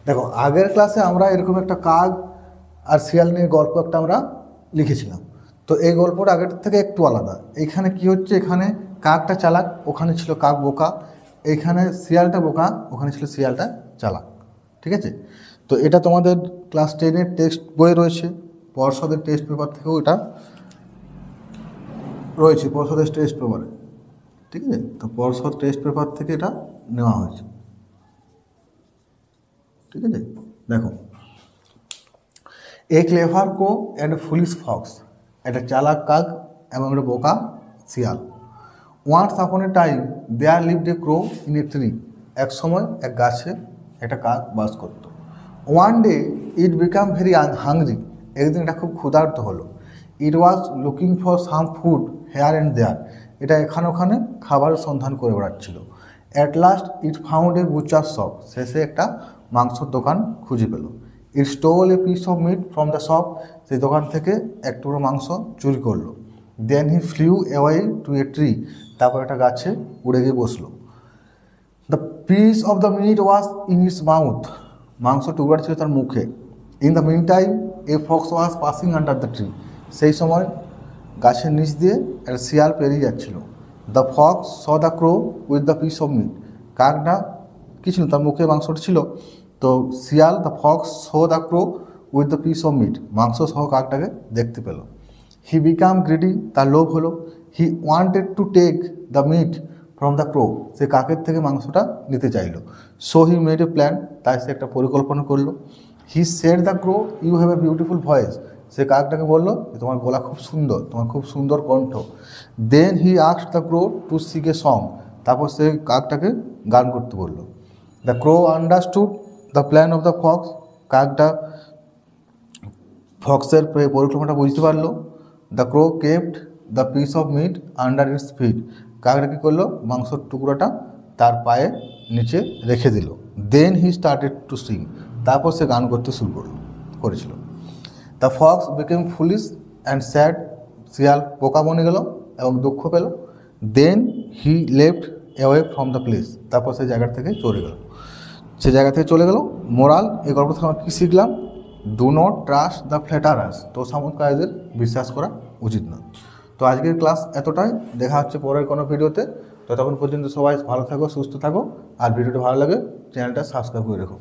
দেখো আগের ক্লাসে আমরা এরকম একটা কাক আর শিয়াল নিয়ে গল্প একটা আমরা লিখেছিলাম। তো এই গল্পটা আগের থেকে একটু আলাদা। এখানে কি হচ্ছে, এখানে কাকটা চালাক, ওখানে ছিল কাক বোকা। এইখানে শিয়ালটা বোকা, ওখানে ছিল শিয়ালটা চালাক। ঠিক আছে? তো এটা তোমাদের ক্লাস 10-এর টেক্সট বই রয়েছে, পর্ষদের টেস্ট পেপার থেকেও এটা রয়েছে, পর্ষদের টেস্ট পেপারে। ঠিক আছে? তো পর্ষদ টেস্ট পেপার থেকে এটা নেওয়া হয়েছে। ঠিক আছে? দেখো, a clever crow and foolish fox, একটা চালাক কাক এবং একটা বোকা শিয়াল। Once upon a time there lived a crow in a tree, এক সময় এক গাছে একটা কাক বাস করতো। One day it became very hungry, একদিন এটা খুব ক্ষুধার্ত হলো। It was looking for some food here and there, এটা এখানে ওখানে খাবারের সন্ধান করে বেড়াচ্ছিল। At last it found a butcher shop, শেষে একটা মাংসর দোকান খুঁজে পেল। It stole a piece of meat from the shop, সেই দোকান থেকে এক টুকরো মাংস চুরি করলো। Then he flew away to a tree, তারপর একটা গাছে উড়ে গিয়ে বসলো। The piece of the meat was in its mouth, মাংস টুকরা ছিল তার মুখে। In the meantime a fox was passing under the tree, সেই সময় গাছের নিচ দিয়ে একটা শিয়াল পেরিয়ে যাচ্ছিল। The fox saw the crow with the piece of meat, কাকটা কী ছিল, তার মুখে মাংসটা ছিল। তো শিয়াল, the fox saw the crow with the piece of meat, মাংস সহ কাকটাকে দেখতে পেল। হি বিকাম গ্রিডি, তার লোভ হলো। He wanted to take the meat from the crow, সে কাকের থেকে মাংসটা নিতে চাইল। So he made a plan, তাই সে একটা পরিকল্পনা করলো। He said the crow you have a beautiful voice, সে কাকটাকে বললো যে তোমার গলা খুব সুন্দর, তোমার খুব সুন্দর কণ্ঠ। Then he asked the crow to sing a song, তারপর সে কাকটাকে গান করতে বললো। The crow understood the plan of the fox, কাকটা ফক্সের পরিকল্পনাটা বুঝতে পারলো। The crow kept the piece of meat under its feet, কাকটা কী করলো, মাংসর টুকরোটা তার পায়ে নিচে রেখে দিল। Then he started to sing, তারপর সে গান করতে শুরু করেছিল। The fox became foolish and sad, শিয়াল বোকা বনে গেল এবং দুঃখ পেল। Then he left away from the place, তারপর সেই জায়গা থেকে চলে গেল, সে জায়গা থেকে চলে গেল। মোরাল, এই গল্প থেকে আমরা কী শিখলাম? ডু নট ট্রাস্ট দ্য ফ্ল্যাটারার্স, তোষামোদকারীদের বিশ্বাস করা উচিত নয়। তো আজকের ক্লাস এতটাই, দেখা হচ্ছে পরের কোনো ভিডিওতে। ততক্ষণ পর্যন্ত সবাই ভালো থাকো, সুস্থ থাকো, আর ভিডিওটা ভালো লাগে চ্যানেলটা সাবস্ক্রাইব করে রেখো।